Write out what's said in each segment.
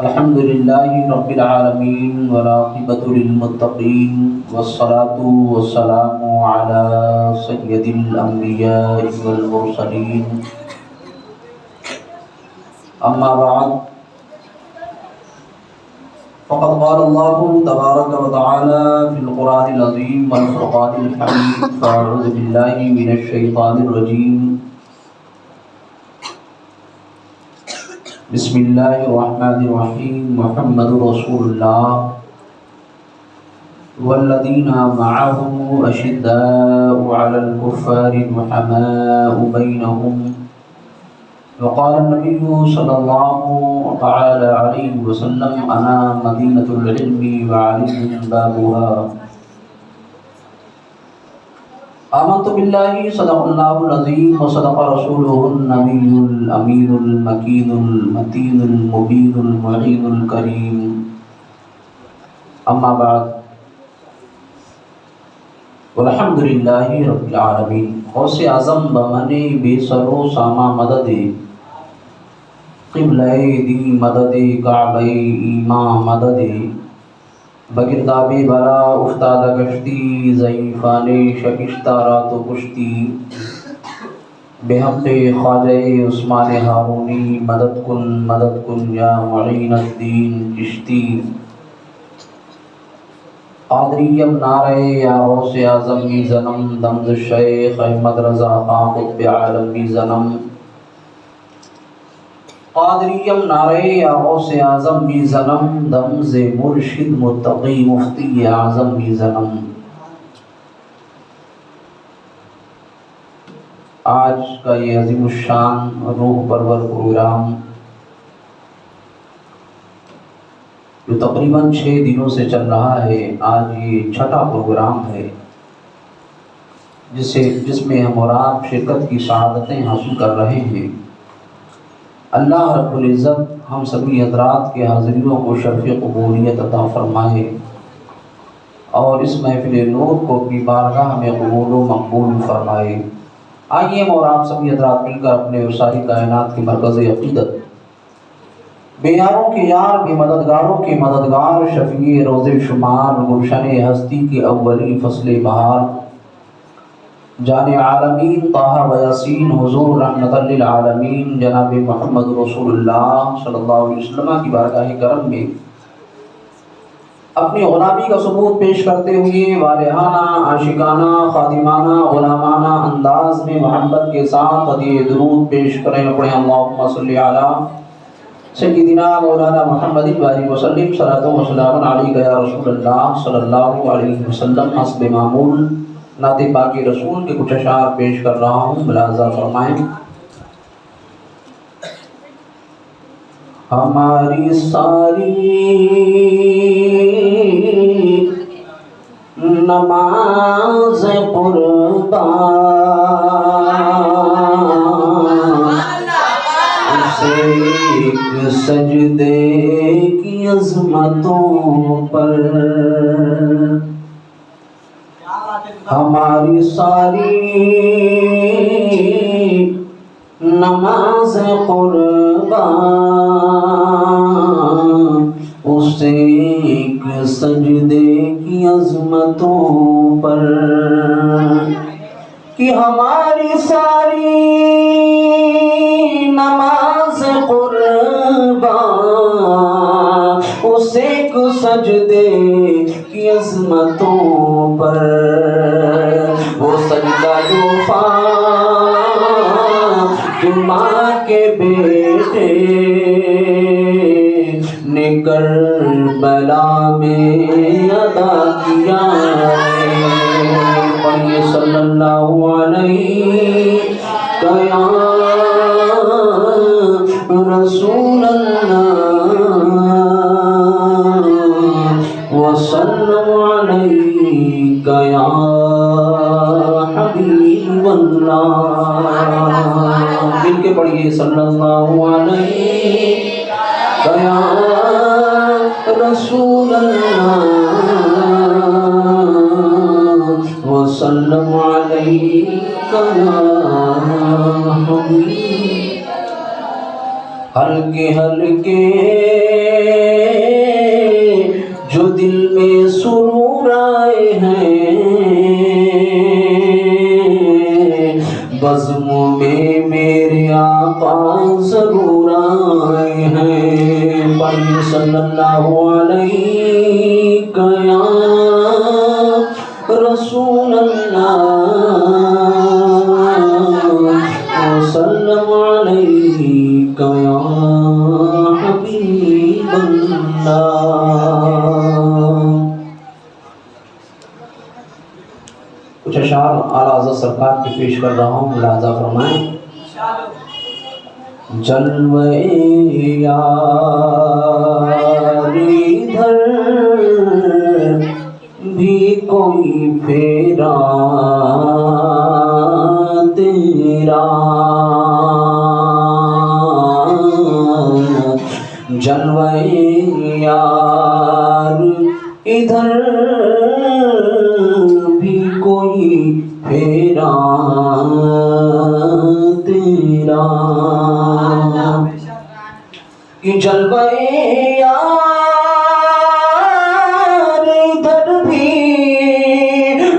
الحمد لله رب العالمين والعاقبة للمتقين والصلاة والسلام على سيد الأنبياء والمرسلين أما بعد فقد قال الله تبارك وتعالى في القرآن العظيم والفرقان الحميد فأعوذ بالله من الشيطان الرجيم بسم الله الرحمن الرحيم محمد رسول الله والذين معه أشداء على الكفار رحماء بينهم وقال النبي صلى الله تعالى عليه وسلم أنا مدينة العلم وعلي بابها آمنت بالله صدق الله العظيم وصدق رسوله النبي الأمين المكين المتين المبين المعين الكريم أما بعد والحمد لله رب العالمين غوث اعظم بمنے بے سرو ساما مدد قبلہ دی مدد کعبہ ایمان مدد بگرداب برا افتادہ گشتی ضعیفان شکشتہ رات و کشتی بے حق خواجہ عثمان ہارونی مدد کن یا معین الدین چشتی قادریم نعرہ یا غوث اعظم می زنم دمز شیخ احمد رضا خان قطب عالم می زنم قادریم نعرہ یا غوث اعظم می زنم دمز مرشد متقی مفتی اعظم می زنم. آج کا یہ عظیم الشان روح پرور پروگرام جو تقریباً 6 دنوں سے چل رہا ہے، آج یہ 6واں پروگرام ہے جس میں ہم اور آپ شرکت کی سعادتیں حاصل کر رہے ہیں. اللہ رب العزت ہم سبھی حضرات کے حاضرینوں کو شرف قبولیت عطا فرمائے اور اس محفل نور کو اپنی بارگاہ میں قبول و مقبول فرمائے. آئیے ہم اور آپ سبھی حضرات مل کر اپنے ساری کائنات کے مرکز عقیدت، بے یاروں کے یار، بے مددگاروں کے مددگار، شفیع روز شمار، گلشن ہستی کے اولی فصل بہار، جان عالمین طہ و یاسین حضور رحمت للعالمین جناب محمد رسول اللہ صلی اللہ علیہ وسلم کی بارگاہ کرم میں اپنی غلامی کا ثبوت پیش کرتے ہوئے والہانہ، عاشقانہ، خادمانہ، غلامانہ انداز میں محبت کے ساتھ ہدیہ درود پیش کریں. پڑھیں اللہم صلی علی سیدنا مولانا محمد وآلہ وسلم صلاۃ و سلام علیک یا رسول اللہ صلی اللہ علیہ وسلم. حسب معمول نعت پاک رسول کے کچھ اشعار پیش کر رہا ہوں، ملاحظہ فرمائیں. ہماری ساری نماز قربان اسے ایک سجدے کی عظمتوں پر، ہماری ساری نماز قربان اسے ایک سجدے کی عظمتوں پر، کہ ہماری ساری نماز قربان اسے ایک سجدے کی عظمتوں پر، وہ سجدہ جو فاطمہ کے بیٹے نے کربلا میں ادا کیا ہے. پڑھیے صلی اللہ علیہ یا رسول اللہ وسلم علیک یا حبیب اللہ. مل کے پڑھیے صلی اللہ علیہ یا رسول اللہ وسلم علیک یا حبیب. ہلکے ہلکے جو دل میں سرور آئے ہیں، بزم میں میرے آقا ضرور آئے ہیں۔ بھائی صلی اللہ علیہ یا رسول اللہ وسلم علیک یا حبیب اللہ۔ کچھ اشعار اعلیٰ حضرت سرکار کی پیش کر رہا ہوں، ملاحظہ فرمائیں۔ جلوے یار ادھر بھی کوئی پھیرا تیرا، جلوے یار ادھر بھی کوئی پھیرا تیرا، کہ جلوے یار ادھر بھی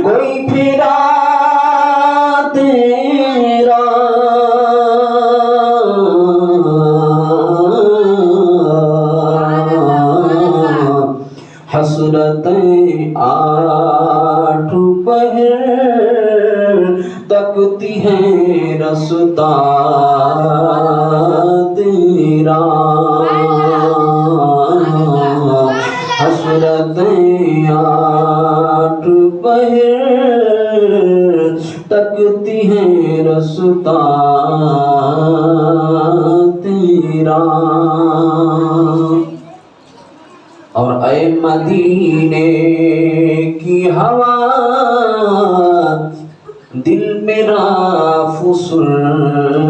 کوئی پھیرا تیرا، حسرتیں آٹھ پہر تکتی ہیں رستا تیرا، حسرتیں آٹھ پہر تکتی ہیں رستا تیرا، اور اے مدینے کی ہوا دل میرا فسردہ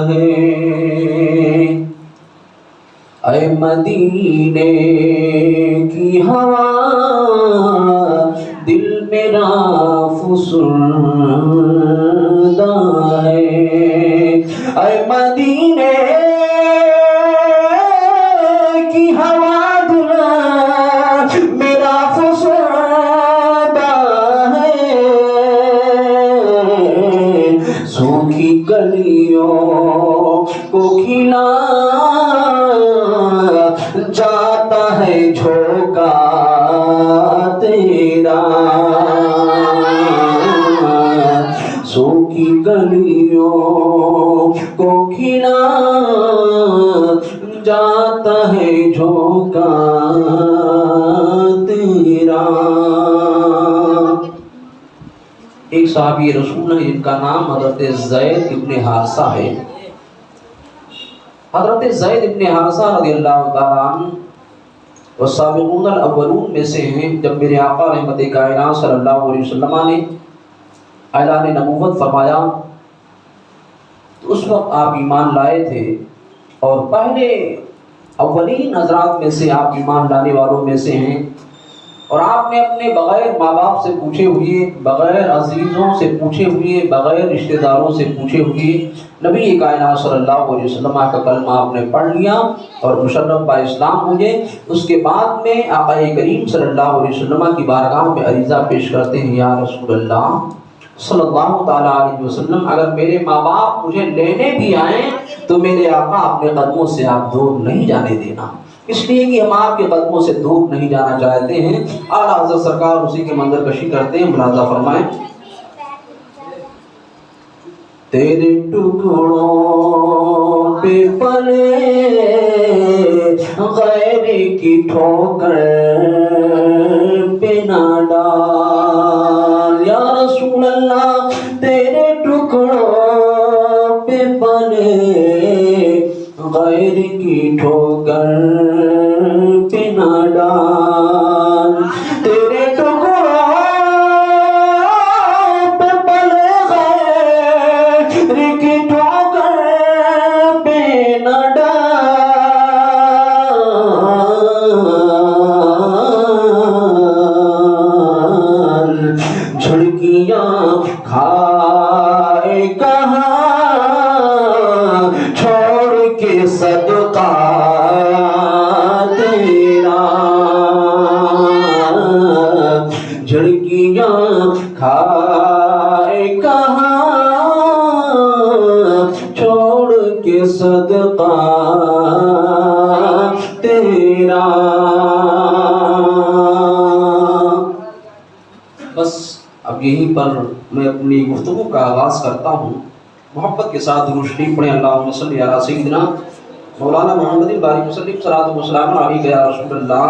ہے، اے مدینے کی ہوا دل میرا فسردہ ہے، اے مدینے کی ہوا دل میرا فسردہ ہے، سوکھی گلیوں کو کھلا جاتا ہے جھونکا تیرا، سوکھی گلیوں کو کھلا جاتا ہے جھونکا تیرا۔ ایک صحابی رسول ہے جن کا نام حضرت زید ابن حارثہ ہے۔ حضرت زید ابن حارثہ رضی اللہ تعالیٰ عنہ والسابقون الاولون میں سے ہیں۔ جب میرے آقا رحمت کائنات صلی اللہ علیہ وسلم نے اعلان نبوت فرمایا تو اس وقت آپ ایمان لائے تھے، اور پہلے اولین حضرات میں سے آپ ایمان لانے والوں میں سے ہیں، اور آپ نے اپنے بغیر ماں باپ سے پوچھے ہوئے، بغیر عزیزوں سے پوچھے ہوئے، بغیر رشتہ داروں سے پوچھے ہوئے نبی کائنات صلی اللہ علیہ وسلم کا کلمہ آپ نے پڑھ لیا اور مشرف با اسلام ہوئے۔ اس کے بعد میں آقا کریم صلی اللہ علیہ وسلم کی بارگاہ میں عریضہ پیش کرتے ہیں، یا رسول اللہ صلی اللہ تعالیٰ علیہ وسلم، اگر میرے ماں باپ مجھے لینے بھی آئیں تو میرے آقا اپنے قدموں سے آپ دور نہیں جانے دینا، اس لیے کہ ہم آپ کے قدموں سے دور نہیں جانا چاہتے ہیں۔ اعلیٰ حضرت سرکار اسی کے منظر کشی کرتے ہیں، ملاحظہ فرمائیں۔ تیرے ٹکڑوں پہ پلے غیر کی ٹھوکر پہ نہ ڈال، یا رسول اللہ تیرے ٹکڑوں پہ پلے غیر کی ٹھوکر پہ نہ ڈال، تیرے ٹکڑوں پہ پلے غیر کی ٹھوکر پہ نہ ڈال، جھڑکیاں کھائے کہاں چھوڑ چھوڑ کے صدقہ تیرا۔ بس اب یہیں پر میں اپنی گفتگو کا آغاز کرتا ہوں۔ محبت کے ساتھ درود شریف پڑھیں۔ اللہم صلی علی سیدنا مولانا محمد بارک وسلم صلاۃ وسلام علیہ یا رسول اللہ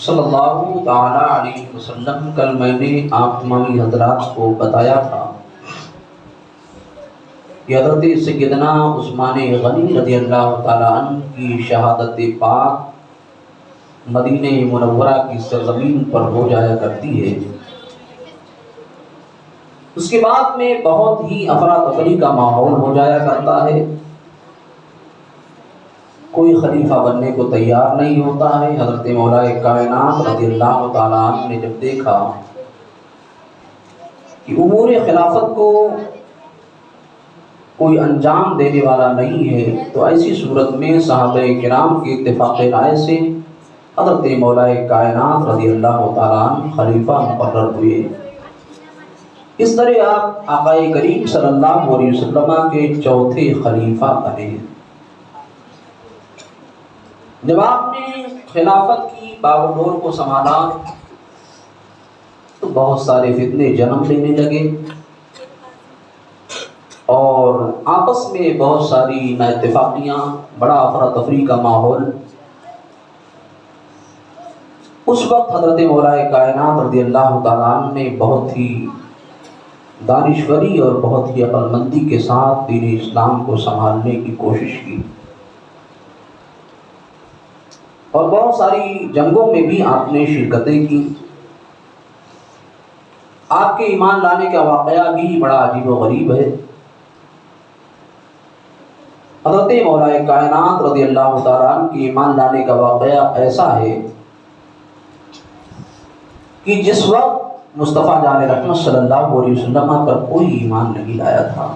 صلی اللہ تعالی علیہ وسلم۔ کل میں نے آپ تمامی حضرات کو بتایا تھا کہ حضرت سیدنا عثمان غنی رضی اللہ تعالی عنہ کی شہادت پاک مدینہ منورہ کی سرزمین پر ہو جایا کرتی ہے۔ اس کے بعد میں بہت ہی افراتفری کا ماحول ہو جایا کرتا ہے، کوئی خلیفہ بننے کو تیار نہیں ہوتا ہے۔ حضرت مولا کائنات رضی اللہ تعالیٰ عنہ نے جب دیکھا کہ امور خلافت کو کوئی انجام دینے والا نہیں ہے، تو ایسی صورت میں صحابہ کرام کے اتفاق رائے سے حضرت مولا کائنات رضی اللہ تعالیٰ عنہ خلیفہ مقرر ہوئے۔ اس طرح آپ آقا کریم صلی اللہ علیہ وسلم کے چوتھے خلیفہ بنے۔ جب آپ نے خلافت کی باغڈور کو سنبھالا تو بہت سارے فتنے جنم لینے لگے اور آپس میں بہت ساری نااتفاقیاں، بڑا افراتفری کا ماحول۔ اس وقت حضرت مولا کائنات رضی اللہ تعالیٰ عنہ نے بہت ہی دانشوری اور بہت ہی عقل مندی کے ساتھ دین اسلام کو سنبھالنے کی کوشش کی، اور بہت ساری جنگوں میں بھی آپ نے شرکتیں کی۔ آپ کے ایمان لانے کا واقعہ بھی بڑا عجیب و غریب ہے۔ حضرت مولا کائنات رضی اللہ تعالیٰ عنہ کے ایمان لانے کا واقعہ ایسا ہے کہ جس وقت مصطفیٰ جان رحمت صلی اللہ علیہ وسلم پر کوئی ایمان نہیں لایا تھا،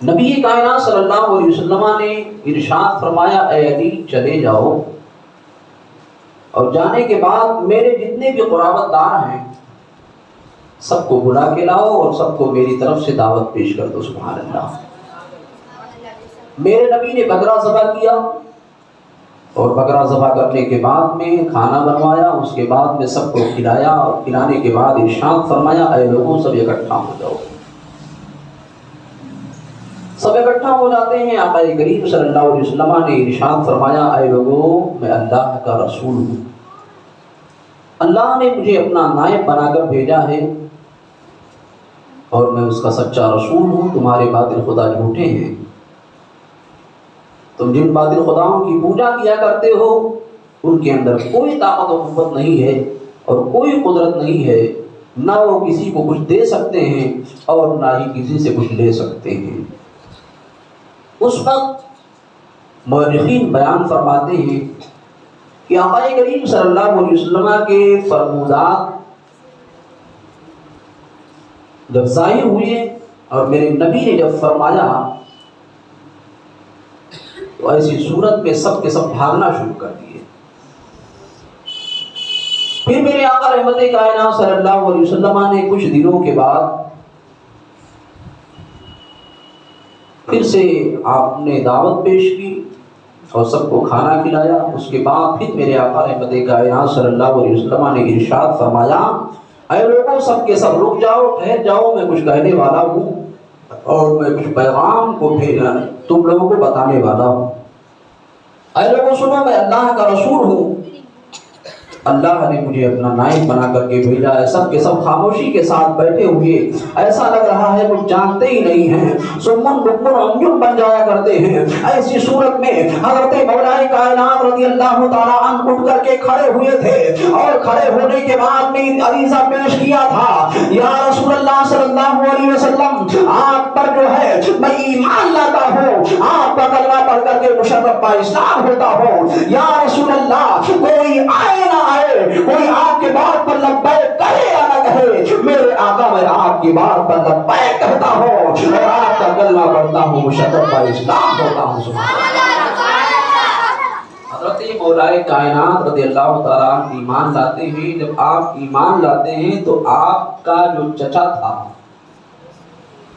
نبی کائنات صلی اللہ علیہ وسلم نے ارشاد فرمایا، اے علی چلے جاؤ اور جانے کے بعد میرے جتنے بھی قرابت دار ہیں سب کو بلا کے لاؤ اور سب کو میری طرف سے دعوت پیش کر دو۔ سبحان اللہ۔ میرے نبی نے بکرا ذبح کیا اور بکرا ذبح کرنے کے بعد میں کھانا بنوایا، اس کے بعد میں سب کو کھلایا اور کھلانے کے بعد ارشاد فرمایا، اے لوگوں سب اکٹھا ہو جاؤ۔ سب اکٹھا ہو جاتے ہیں۔ آقا کریم صلی اللہ علیہ وسلم نے ارشاد فرمایا، اے لوگوں میں اللہ کا رسول ہوں، اللہ نے مجھے اپنا نائب بنا کر بھیجا ہے اور میں اس کا سچا رسول ہوں۔ تمہارے باطل خدا جھوٹے ہیں، تم جن باطل خداؤں کی پوجا کیا کرتے ہو ان کے اندر کوئی طاقت و قوت نہیں ہے اور کوئی قدرت نہیں ہے، نہ وہ کسی کو کچھ دے سکتے ہیں اور نہ ہی کسی سے کچھ لے سکتے ہیں۔ اس وقت مورخین بیان فرماتے ہیں کہ آقا کریم صلی اللہ علیہ وسلم کے فرمودات جب ظاہر ہوئے اور میرے نبی نے جب فرمایا تو ایسی صورت میں سب کے سب بھاگنا شروع کر دیے۔ پھر میرے آقا رحمت کائنات صلی اللہ علیہ وسلم نے کچھ دنوں کے بعد پھر سے آپ نے دعوت پیش کی اور سب کو کھانا کھلایا۔ اس کے بعد پھر میرے آقا رحمت کائنات صلی اللہ علیہ وسلم نے ارشاد فرمایا، اے لوگوں سب کے سب رک جاؤ، ٹھہر جاؤ، میں کچھ کہنے والا ہوں اور میں کچھ پیغام کو تم لوگوں کو بتانے والا ہوں۔ اے لوگوں سنو، میں اللہ کا رسول ہوں، اللہ نے مجھے اپنا نائب بنا کر کے بھیجا ہے۔ سب کے سب خاموشی کے ساتھ بیٹھے ہوئے، ایسا لگ رہا ہے کچھ جانتے ہی نہیں ہیں، سمن بکمن عمیٌ بن جایا کرتے ہیں۔ ایسی صورت میں حضرت مولا کائنات رضی اللہ تعالیٰ عنہ اٹھ کر کے کھڑے ہوئے تھے اور کھڑے ہونے کے بعد میں عریضہ پیش کیا تھا، یا رسول اللہ صلی اللہ علیہ وسلم، آپ پر جو ہے میں ایمان لاتا ہوں، آپ کا کلمہ پڑھ کر کے مشرف با اسلام ہوتا ہوں۔ یا رسول اللہ، کوئی آئے نہ آئے، کوئی آپ کے بات پر لبیک کہے یا نہ کہے، میرے آقا میں آپ کی بات پر لبیک کہتا ہوں اور آپ کا کلمہ پڑھتا ہوں، مشرف با اسلام ہوتا ہوں۔ سبحان حضرت مولا کائنات رضی اللہ تعالیٰ عنہ ایمان لاتے ہیں۔ جب آپ ایمان لاتے ہیں تو آپ کا جو چچا تھا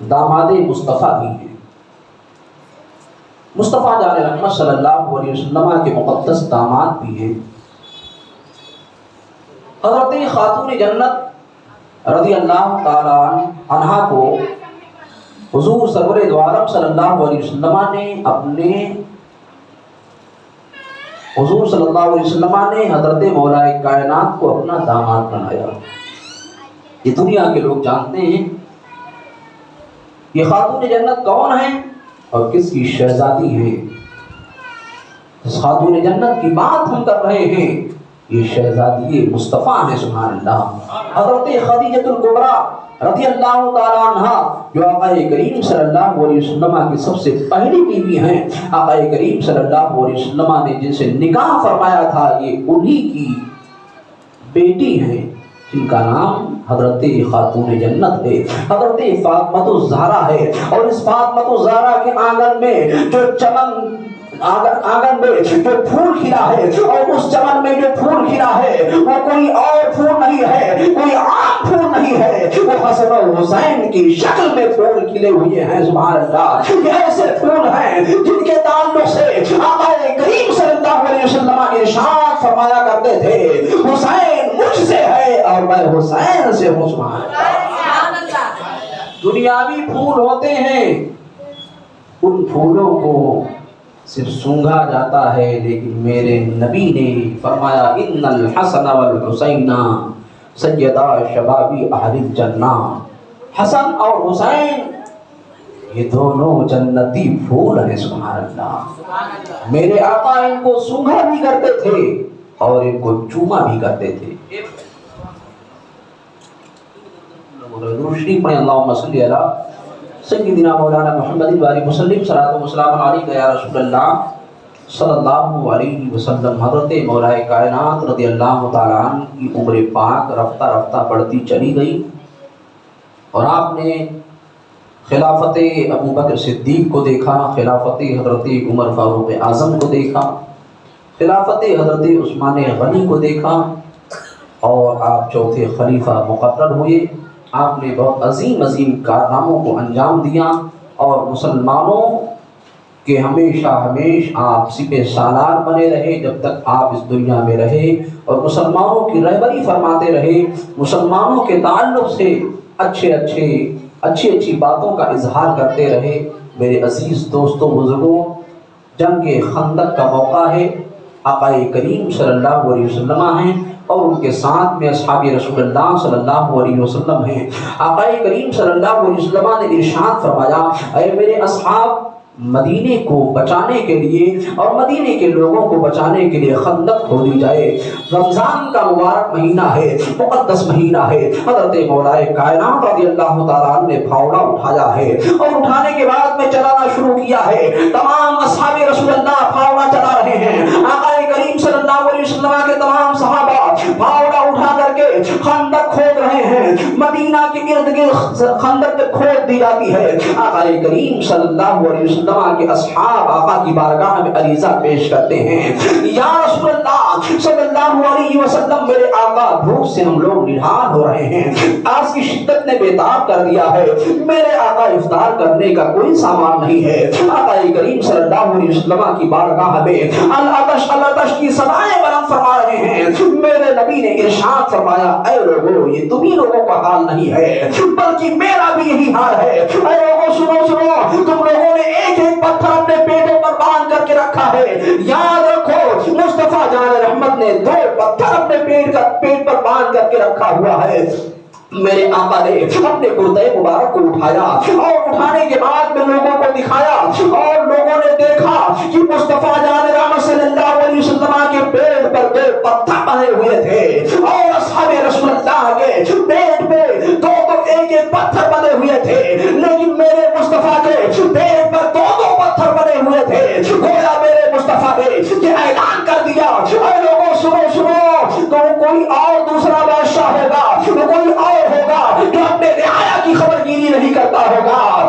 داماد مصطفیٰ بھی ہیں، مصطفیٰ جان رحمت صلی اللہ علیہ وسلم کے مقدس داماد بھی ہیں۔ حضرت خاتون جنت رضی اللہ تعالی عنہا کو حضور سرور دو عالم صلی اللہ علیہ وسلم نے اپنے حضور صلی اللہ علیہ وسلم نے حضرت مولا کائنات کو اپنا داماد بنایا۔ یہ دنیا کے لوگ جانتے ہیں یہ خاتون جنت کون ہیں اور کس کی شہزادی ہے۔ اس خاتون جنت کی بات ہم کر رہے ہیں، یہ شہزادی مصطفیٰ ہے، سبحان اللہ۔ حضرت خدیجہ الکبریٰ رضی اللہ تعالی عنہا جو آقا کریم صلی اللہ علیہ وسلم کی سب سے پہلی بیوی ہیں، آقا کریم صلی اللہ علیہ وسلم نے جن سے نکاح فرمایا تھا یہ انہی کی بیٹی ہیں جن کا نام حضرت خاتون جنت ہے، حضرت فاطمہ الزہرا ہے۔ اور اس فاطمہ الزہرا کے آنگن میں جو چمن آنگن میں جو پھول کھلا ہے، اور اس چمن میں جو پھول کھلا ہے وہ کوئی اور پھول نہیں ہے، کوئی عام پھول نہیں ہے، وہ حسن و حسین کی شکل میں پھول کھلے ہوئے ہیں، سبحان اللہ۔ یہ ایسے پھول ہیں جن کے تعلق سے آقا کریم صلی اللہ علیہ وسلم ارشاد فرمایا کرتے تھے حسین مجھ سے ہے اور میں حسین سے ہوں، سبحان اللہ۔ دنیاوی پھول ہوتے ہیں، ان پھولوں کو صرف سونگھا جاتا ہے، لیکن میرے نبی نے فرمایا ان الحسن والحسین سیدا شبابی اہل الجنہ، حسن اور حسین یہ دونوں جنتی پھول ہیں، سبحان اللہ۔ میرے آقا ان کو سونگھا بھی کرتے تھے اور ان کو چوما بھی کرتے تھے۔ روشنی پڑھیں اللہم صلی علی سیدنا مولانا محمد باری مسلم صلاۃ و سلام علیکہ یا رسول اللہ صلی اللہ علیہ وسلم۔ حضرت مولا کائنات رضی اللہ تعالیٰ عنہ کی عمر پاک رفتہ رفتہ بڑھتی چلی گئی اور آپ نے خلافت ابو بکر صدیق کو دیکھا، خلافت حضرت عمر فاروق اعظم کو دیکھا، خلافت حضرت عثمان غنی کو دیکھا اور آپ چوتھے خلیفہ مقرر ہوئے۔ آپ نے بہت عظیم عظیم کارناموں کو انجام دیا اور مسلمانوں کے ہمیشہ آپ سپہ سالار بنے رہے جب تک آپ اس دنیا میں رہے، اور مسلمانوں کی رہبری فرماتے رہے، مسلمانوں کے تعلق سے اچھی باتوں کا اظہار کرتے رہے۔ میرے عزیز دوستوں بزرگوں، جنگ خندق کا موقع ہے، آقا کریم صلی اللہ علیہ وسلم ہیں اور ان کے ساتھ میں اصحاب رسول اللہ صلی اللہ علیہ وسلم ہیں۔ آقا کریم صلی اللہ علیہ وسلم نے ارشاد فرمایا اے میرے اصحاب، مدینے کو بچانے کے لیے اور مدینے کے لوگوں کو بچانے کے لیے خندق کھودی جائے۔ رمضان کا مبارک مہینہ ہے، مقدس مہینہ ہے، حضرت مولا کائنات رضی اللہ تعالیٰ عنہ نے پھاوڑا اٹھایا ہے اور اٹھانے کے بعد میں چلانا شروع کیا ہے۔ تمام اصحاب رسول اللہ پھاوڑا چلا رہے ہیں، آقا کریم صلی اللہ علیہ وسلم کے تمام صحابہ پھاوڑا اٹھا کر کے خندق کھود رہے ہیں۔ مدینہ کے ارد گرد خندق کھود دی جاتی ہے۔ آقا کریم صلی اللہ علیہ وسلم کے اصحاب آقا کی بارگاہ میں عریضہ پیش کرتے ہیں، یا رسول اللہ صلی اللہ علیہ وسلم، میرے آقا بھوک سے ہم لوگ نڈھال ہو رہے ہیں، آج کی شدت نے بےتاب کر دیا ہے، میرے آقا افطار کرنے کا کوئی سامان نہیں ہے۔ آقا کریم صلی اللہ علیہ وسلم کی بارگاہ میں العطش العطش کی صدائیں بلند فرما رہے ہیں۔ میرے نبی نے ارشاد فرمایا اے لوگوں، یہ تمہیں لوگوں کا حال نہیں ہے بلکہ میرا بھی یہی حال ہے۔ اے لوگوں سنو سنو، تم لوگوں نے ایک پتھر اپنے پیٹوں پر باندھ کر کے رکھا ہے، یاد رکھو مصطفیٰ جان رحمت نے 2 پتھر اپنے پیٹ پر باندھ کر کے رکھا ہوا ہے۔ میرے آقا نے اپنے کرتے مبارک کو اٹھایا اور اٹھانے کے بعد میں لوگوں کو دکھایا اور لوگوں نے دیکھا کہ مصطفیٰ جان رحمت صلی اللہ علیہ وسلم کے پیٹ پر 2 پتھر بنے ہوئے تھے اور اصحاب رسول اللہ کے پیٹ پہ 2 ایک پتھر بنے ہوئے تھے، لیکن میرے مصطفیٰ کے پیٹ پر 2 پتھر بنے ہوئے تھے۔ گویا میرے مصطفیٰ نے یہ اعلان کر دیا اے لوگوں سنو سنو، تو کوئی اور دوسرا بادشاہ ہوگا، تو کوئی اور ہوگا جو اپنے رعایا کی خبر گیری نہیں کرتا ہوگا،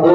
2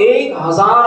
1000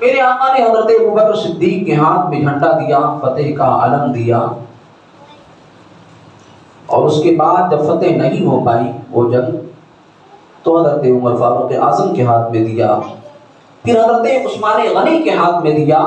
میرے آقا نے حضرت ابوبکر صدیق کے ہاتھ میں جھنڈا دیا، فتح کا علم دیا، اور اس کے بعد جب فتح نہیں ہو پائی وہ جنگ تو حضرت عمر فاروق اعظم کے ہاتھ میں دیا، پھر حضرت عثمان غنی کے ہاتھ میں دیا،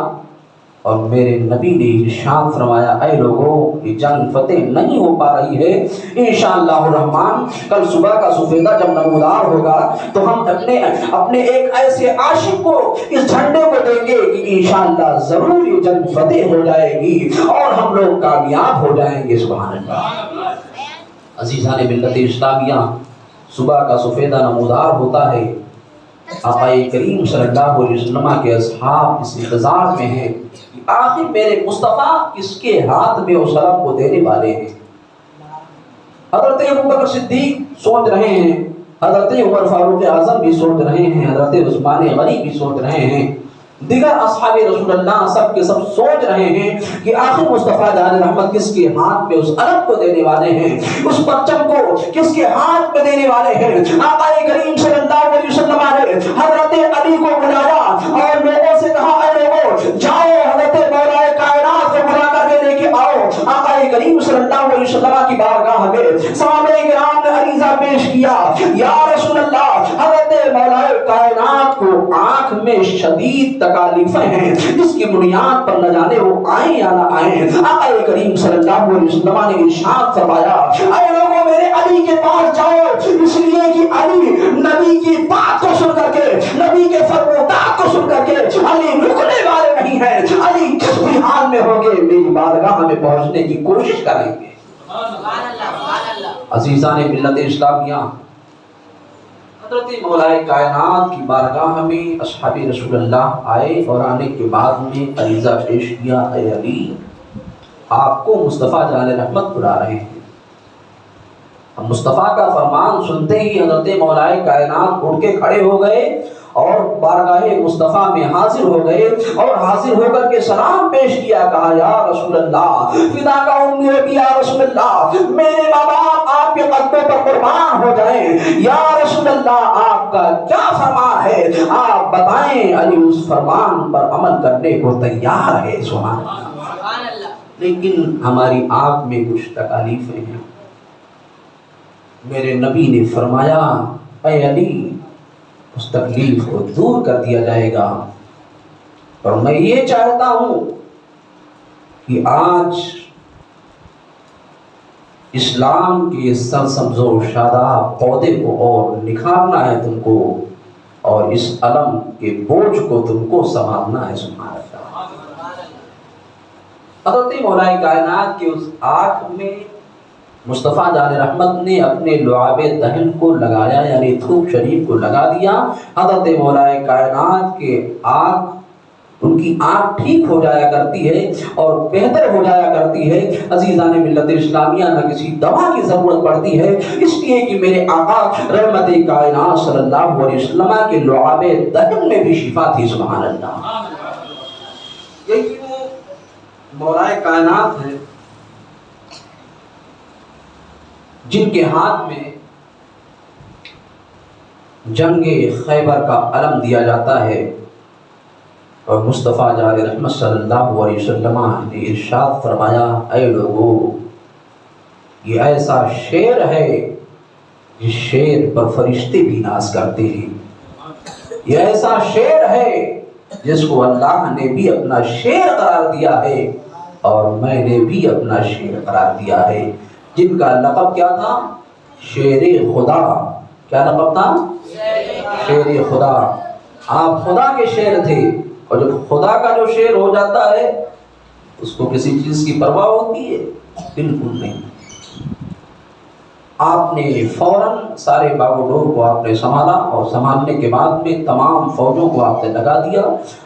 اور میرے نبی نے ارشاد فرمایا اے لوگوں یہ جنگ فتح نہیں ہو پا رہی ہے، انشاءاللہ الرحمن کل صبح کا سفیدہ جب نمودار ہوگا تو ہم اپنے ایک ایسے عاشق کو اس جھنڈے کو دیں گے کہ انشاءاللہ ضرور یہ جنگ فتح ہو جائے گی اور ہم لوگ کامیاب ہو جائیں گے۔ سبحان اللہ۔ عزیزان ملت اسلامیہ، صبح کا سفیدہ نمودار ہوتا ہے، آقا کریم صلی اللہ علیہ وسلم کے اصحاب اس انتظار میں ہیں کہ آخر میرے مصطفیٰ کس کے ہاتھ میں اس علم کو دینے والے ہیں۔ حضرت ابوبکر صدیق سوچ رہے ہیں، حضرت عمر فاروق اعظم بھی سوچ رہے ہیں، حضرت عثمان غنی بھی سوچ رہے ہیں، دیگر اصحاب رسول اللہ سب کے سب سوچ رہے ہیں کہ آخر مصطفیٰ جان رحمت کس کے ہاتھ میں اس علم کو دینے والے ہیں، اس پرچم کو کس کے ہاتھ میں دینے والے ہیں۔ آقا کریم صلی اللہ علیہ وسلم نے حضرت علی کو بلایا اور لوگوں سے کہا اے لوگوں جاؤ حضرت مولا کائنات کو بلا کر کے لے کے آؤ۔ آقا کریم صلی اللہ علیہ وسلم کی بارگاہ میں صحابہ کرام نے عریضہ پیش کیا، یا رسول اللہ حضرت مولا کائنات کو آنکھ میں شدید تکالیفیں ہیں جس کی بنیاد پر نہ جانے وہ آئیں یا نہ آئیں۔ آقا کریم صلی اللہ علیہ وسلم نے ارشاد فرمایا اے لوگوں میرے علی کے پاس جاؤ، اس لیے کہ علی نبی کی بات کو سن کر کے، نبی کے فرمودات کو سن کر کے علی رکنے والے نہیں ہیں، علی جس بھی حال میں ہوں گے میری بارگاہ میں پہنچنے کی کوشش کریں گے۔ عزیزان ملت اسلامیہ، حضرت مولا کائنات کی بارگاہ میں اصحاب رسول اللہ آئے اور آنے کے بعد میں عریضہ پیش کیا اے علی آپ کو مصطفیٰ جان رحمت بلا رہے ہیں۔ مصطفیٰ کا فرمان سنتے ہی حضرت مولا کائنات اٹھ کے کھڑے ہو گئے اور بارگاہ مصطفیٰ میں حاضر ہو گئے اور حاضر ہو کر کے سلام پیش کیا، کہا یا رسول اللہ فدا کا امی ربی، یا رسول اللہ میرے ماں باپ آپ کے قدموں پر قربان ہو جائیں، یا رسول اللہ آپ کا کیا فرمان ہے آپ بتائیں۔ علی اس فرمان پر عمل کرنے کو تیار ہے۔ سبحان اللہ۔ لیکن ہماری آنکھ میں کچھ تکالیفیں ہیں۔ میرے نبی نے فرمایا اے علی اس تکلیف کو دور کر دیا جائے گا، اور میں یہ چاہتا ہوں کہ آج اسلام کے سرسبز و شاداب پودے کو اور نکھارنا ہے تم کو، اور اس علم کے بوجھ کو تم کو سنبھالنا ہے۔ سبحان اللہ۔ حضرت مولا کائنات کے اس آنکھ میں مصطفیٰ جان رحمت نے اپنے لعاب دہن کو لگایا، یعنی تھوک شریف کو لگا دیا۔ حضرت مولا کائنات کے آنکھ، ان کی آنکھ ٹھیک ہو جایا کرتی ہے اور بہتر ہو جایا کرتی ہے۔ عزیزان ملت اسلامیہ، نہ کسی دوا کی ضرورت پڑتی ہے، اس لیے کہ میرے آقا رحمت کائنات صلی اللہ علیہ وسلم کے لعاب دہن میں بھی شفا تھی۔ سبحان اللہ۔ یہی وہ مولا کائنات ہے جن کے ہاتھ میں جنگ خیبر کا علم دیا جاتا ہے، اور مصطفیٰ جان رحمت صلی اللہ علیہ وسلم نے ارشاد فرمایا اے لوگو یہ ایسا شیر ہے جس شیر پر فرشتے بھی ناز کرتے ہیں، یہ ایسا شیر ہے جس کو اللہ نے بھی اپنا شیر قرار دیا ہے اور میں نے بھی اپنا شیر قرار دیا ہے، جن کا لقب کیا تھا؟ شیر خدا۔ کیا لقب تھا؟ شیر خدا۔ آپ خدا کے شیر تھے، اور جب خدا کا جو شیر ہو جاتا ہے اس کو کسی چیز کی پرواہ ہوتی ہے؟ بالکل نہیں۔ آپ نے فوراً سارے باغ و ڈور کو آپ نے سنبھالا، اور سنبھالنے کے بعد میں تمام فوجوں کو آپ نے لگا دیا،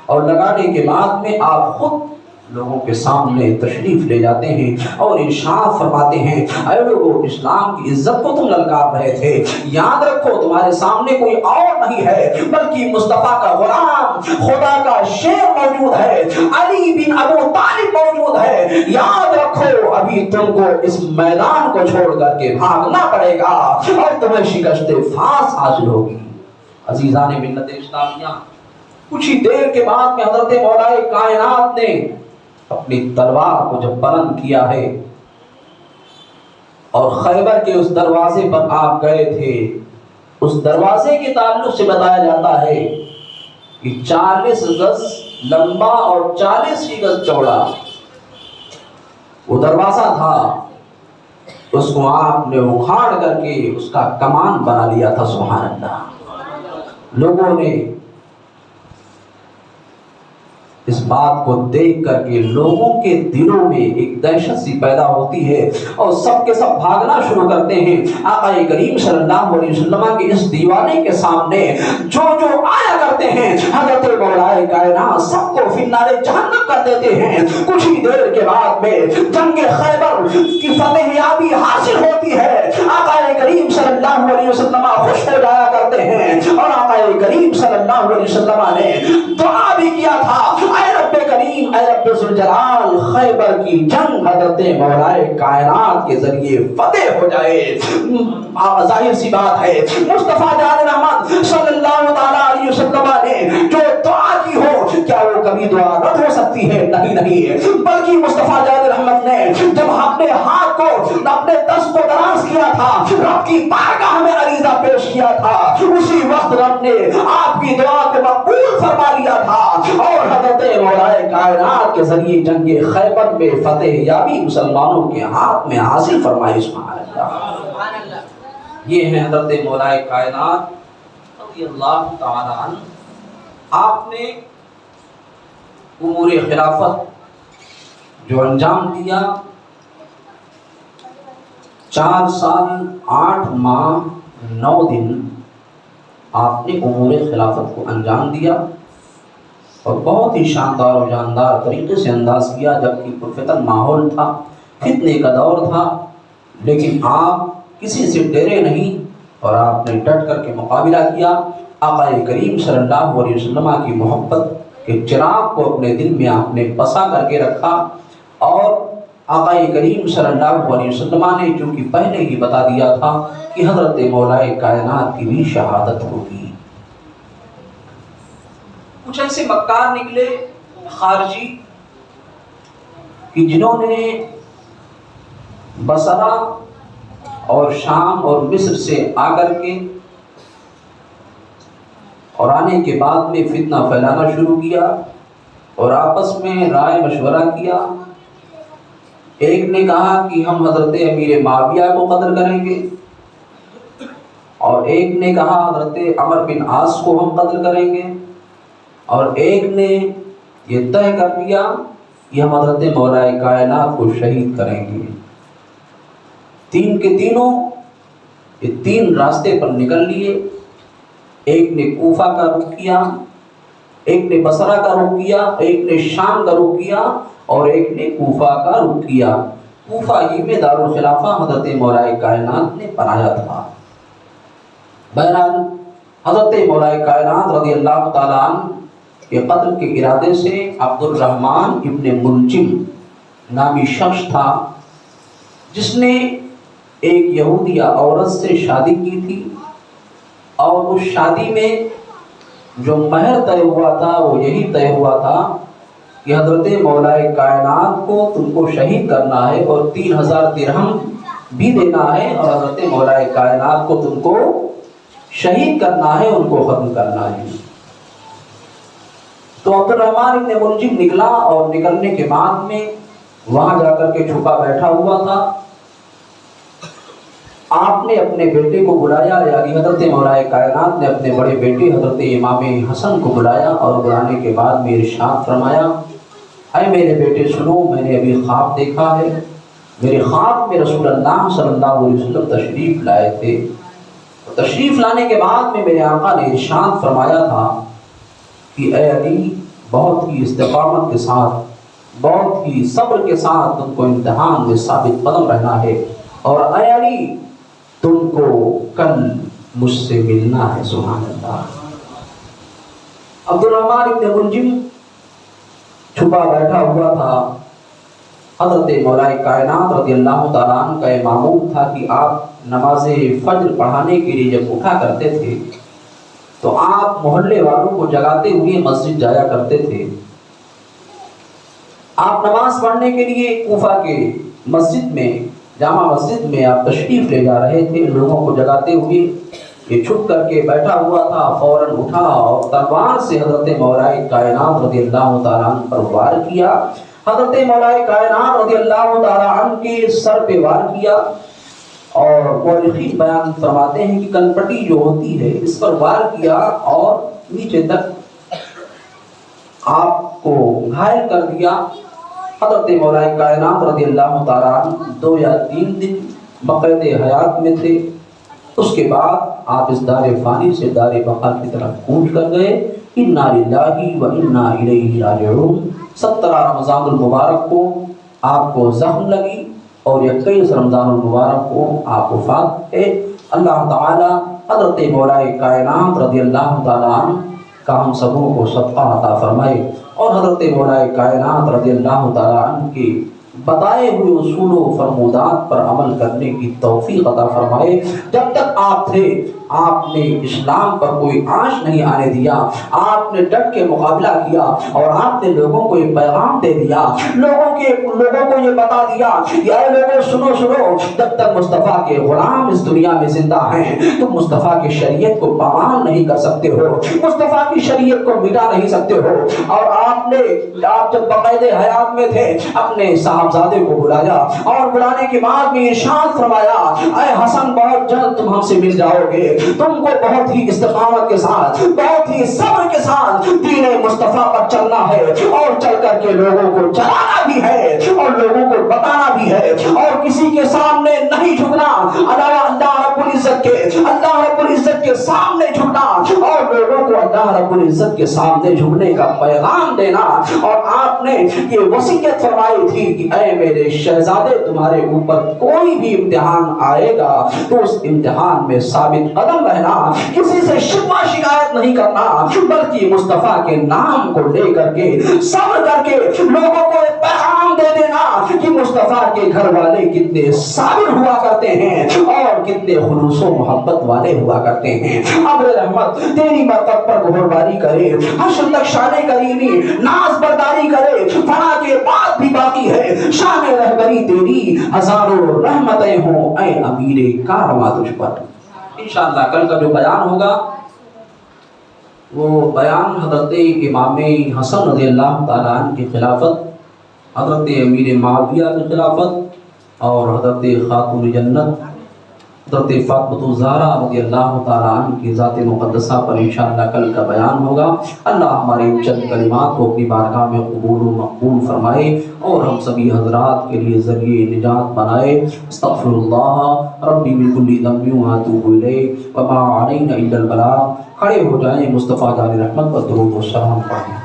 اور لگانے کے بعد میں آپ خود لوگوں کے سامنے تشریف لے جاتے ہیں اور ارشاد فرماتے ہیں اے لوگوں اسلام کی عزت کو تم للکار رہے تھے، یاد رکھو تمہارے سامنے کوئی اور نہیں ہے بلکہ مصطفیٰ کا غلام، خدا کا شیر موجود ہے، علی بن ابو طالب موجود ہے، یاد رکھو ابھی تم کو اس میدان کو چھوڑ کر کے بھاگنا پڑے گا اور تمہیں شکست فاس حاصل ہوگی۔ عزیزان ملت اسلامیہ، کچھ ہی دیر کے بعد میں حضرت مولا کائنات نے اپنی تلوار کو جب بلند کیا ہے اور خیبر کے اس دروازے پر آپ گئے تھے، اس دروازے کے تعلق سے بتایا جاتا ہے کہ 40 گز لمبا اور 40 ہی گز چوڑا وہ دروازہ تھا، اس کو آپ نے اکھاڑ کر کے اس کا کمان بنا لیا تھا۔ سبحان اللہ۔ لوگوں نے اس بات کو دیکھ کر کے لوگوں کے دلوں میں ایک دہشت سی پیدا ہوتی ہے اور سب کے سب بھاگنا شروع کرتے ہیں۔ آقا کریم صلی اللہ علیہ وسلم کے اس دیوانے کے سامنے جو جو آیا کرتے ہیں، حضرت مولا کائنات سب کو فی النار جہنم کر دیتے ہیں۔ کچھ ہی دیر کے بعد میں جنگ خیبر کی فتح یابی حاصل ہوتی ہے۔ آقا کریم صلی اللہ علیہ وسلم خوش ہو جایا کرتے ہیں اور آقا کریم صلی اللہ علیہ وسلم نے دعا بھی کیا تھا، اے رب کریم، اے رب ذوالجلال، خیبر کی جنگ حضرت مولا کائنات کے ذریعے فتح ہو جائے۔ ظاہر سی بات ہے مصطفیٰ جان رحمت صلی اللہ تعالیٰ علیہ وسلم نے جو دعا کی ہو، کیا وہ کبھی دعا رد ہو سکتی ہے؟ نہیں، بلکہ مصطفیٰ جان رحمت نے جب اپنے ہاتھ کو اپنے دست کو دراز کیا تھا، رب کی بارگاہ میں عریضہ پیش کیا تھا، اسی وقت رب نے آپ کی دعا کو مقبول فرما لیا تھا اور حضرت مولا کائنات کے ذریعے جنگ خیبر میں فتح یابی مسلمانوں کے ہاتھ میں حاصل فرمائی۔ سبحان اللہ۔ یہ ہے حضرت مولا کائنات رضی اللہ تعالی عنہ۔ آپ نے امور خلافت جو انجام دیا، 4 سال 8 ماہ 9 دن آپ نے امور خلافت کو انجام دیا اور بہت ہی شاندار و جاندار طریقے سے انداز کیا، جبکہ پرفتن ماحول تھا، فتنے کا دور تھا، لیکن آپ کسی سے ڈرے نہیں اور آپ نے ڈٹ کر کے مقابلہ کیا۔ آقا کریم صلی اللہ علیہ وسلم کی محبت کے چراغ کو اپنے دل میں آپ نے بسا کر کے رکھا اور آقا کریم صلی اللہ علیہ وسلم نے چونکہ پہلے ہی بتا دیا تھا کہ حضرت مولا کائنات کی بھی شہادت ہوگی۔ کچھ ایسے مکار نکلے خارجی کہ جنہوں نے بصرہ اور شام اور مصر سے آ کر کے اور آنے کے بعد میں فتنہ پھیلانا شروع کیا اور آپس میں رائے مشورہ کیا۔ ایک نے کہا کہ ہم حضرت امیر معاویہ کو قتل کریں گے اور ایک نے کہا حضرت عمر بن عاص کو ہم قتل کریں گے اور ایک نے یہ طے کر لیا کہ ہم حضرت مولا کائنات کو شہید کریں گے۔ تین کے تینوں یہ 3 راستے پر نکل لیے۔ ایک نے کوفہ کا رخ کیا، ایک نے بصرہ کا رخ کیا، ایک نے شام کا رخ کیا اور ایک نے کوفہ کا رخ کیا۔ کوفہ ہی میں دارالخلافہ حضرت مولا کائنات نے بنایا تھا۔ بہرحال حضرت مولا کائنات رضی اللہ تعالیٰ عنہ کے قتل کے ارادے سے عبد الرحمن ابن ملجم نامی شخص تھا، جس نے ایک یہودیہ عورت سے شادی کی تھی اور اس شادی میں جو مہر طے ہوا تھا وہ یہی طے ہوا تھا کہ حضرت مولا کائنات کو تم کو شہید کرنا ہے اور 3000 درہم بھی دینا ہے اور حضرت مولا کائنات کو تم کو شہید کرنا ہے، ان کو ختم کرنا ہے۔ تو عبد الرحمن ابن ملجم نکلا اور نکلنے کے بعد میں وہاں جا کر کے چھپا بیٹھا ہوا تھا۔ آپ نے اپنے بیٹے کو بلایا، یعنی حضرت مولا کائنات نے اپنے بڑے بیٹے حضرت امام حسن کو بلایا اور بلانے کے بعد میں ارشاد فرمایا، اے میرے بیٹے سنو، میں نے ابھی خواب دیکھا ہے۔ میرے خواب میں رسول اللہ صلی اللہ علیہ وسلم تشریف لائے تھے۔ تشریف لانے کے بعد میں میرے آقا نے ارشاد فرمایا تھا کہ اے علی، بہت ہی استقامت کے ساتھ، بہت ہی صبر کے ساتھ تم کو امتحان میں ثابت قدم رہنا ہے اور اے علی تم کو کل مجھ سے ملنا ہے۔ سبحان اللہ۔ عبد الرحمن ابن ملجم چھپا بیٹھا ہوا تھا۔ حضرت مولا کائنات رضی اللہ تعالیٰ عنہ کا معمول تھا کہ آپ نماز فجر پڑھانے کے لیے جب اٹھا کرتے تھے تو آپ محلے والوں کو جگاتے ہوئے مسجد جایا کرتے تھے۔ آپ نماز پڑھنے کے لیے کوفہ کے مسجد میں، جامع مسجد میں آپ تشریف لے جا رہے تھے، لوگوں کو جگاتے ہوئے یہ چھپ کر کے بیٹھا ہوا تھا، فوراً اٹھا اور تلوار سے حضرت مولائے کائنات رضی اللہ تعالیٰ عنہ پر وار کیا۔ حضرت مولائے کائنات رضی اللہ تعالیٰ عنہ کے سر پہ وار کیا، اور مورخین بیان فرماتے ہیں کہ کنپٹی جو ہوتی ہے اس پر وار کیا اور نیچے تک آپ کو گھائل کر دیا۔ حضرت مولائے کائنات رضی اللہ تعالیٰ عنہ 2 یا 3 دن بقید حیات میں تھے۔ اس کے بعد آپ اس دار فانی سے دار بقا کی طرف کوچ کر گئے۔ انا للہ و انا الیہ راجعون۔ 17 رمضان المبارک کو آپ کو زخم لگی اور 21 رمضان المبارک کو آپ وفات ہے۔ اللہ تعالی حضرت مولائے کائنات رضی اللہ تعالیٰ عنہ کا ہم سبوں کو صدقہ عطا فرمائے، اور حضرت مولائے کائنات رضی اللہ تعالیٰ عنہ کے بتائے ہوئے اصول و فرمودات پر عمل کرنے کی توفیق عطا فرمائے۔ جب تک آپ تھے آپ نے اسلام پر کوئی آنچ نہیں آنے دیا، آپ نے ڈٹ کے مقابلہ کیا، اور آپ نے لوگوں کو یہ پیغام دے دیا، لوگوں کو یہ بتا دیا کہ اے لوگوں سنو، جب تک مصطفیٰ کے غلام اس دنیا میں زندہ ہیں تم مصطفیٰ کی شریعت کو پامال نہیں کر سکتے ہو، مصطفیٰ کی شریعت کو مٹا نہیں سکتے ہو۔ اور آپ جب بقید حیات میں تھے اپنے صاحبزادے کو بلایا، اور بلانے کے بعد میں ارشاد فرمایا اے حسن بہت جلد تم ہم سے مل جاؤ گے، تم کو بہت ہی استقامت کے ساتھ، بہت ہی صبر کے ساتھ دین مصطفیٰ پر چلنا ہے، اور چل کر کے لوگوں کو چلانا بھی ہے اور لوگوں کو بتانا بھی ہے، اور کسی کے سامنے نہیں جھکنا، اللہ رب العزت کے سامنے جھکنا، اور لوگوں کو اللہ رب العزت کے سامنے جھکنے کا پیغام دینا۔ اور آپ نے یہ وصیت فرمائی تھی کہ اے میرے شہزادے تمہارے اوپر کوئی بھی امتحان آئے گا تو اس امتحان میں ثابت قدم رہنا، کسی سے شکوہ شکایت نہیں کرنا، بلکہ مصطفیٰ کے نام کو لے کر کے صبر کر کے لوگوں کو پیغام دے دینا کہ مصطفیٰ کے گھر والے کتنے صابر ہوا کرتے ہیں اور کتنے خلوص و محبت والے ہوا کرتے ہیں۔ ابر رحمت تیری مرتب پر مہربانی کرے، حشر تک شان کریمی ناز برداری کرے، فنا کے بعد بھی باقی ہے شان رہبری تیری، ہزاروں رحمتیں ہوں اے امیر کارواں تجھ پر۔ انشاءاللہ کل کا جو بیان ہوگا وہ بیان حضرت امام حسن رضی اللہ تعالیٰ عنہ کی خلافت، حضرت امیر معاویہ کی خلافت، اور حضرت خاتون جنت حضرت فاطمۃ الزہرا رضی اللہ تعالیٰ عنہ کی ذات مقدسہ پر انشاءاللہ کل کا بیان ہوگا۔ اللہ ہمارے چند کلمات کو اپنی بارگاہ میں قبول و مقبول فرمائے اور ہم سبھی حضرات کے لیے ذریعہ نجات بنائے۔ استغفر اللہ ربی من کل ذنب واتوب الیہ وما علینا الا البلاغ۔ کھڑے ہو جائیں، مصطفیٰ جان رحمت پر درود و سلام پڑھیں۔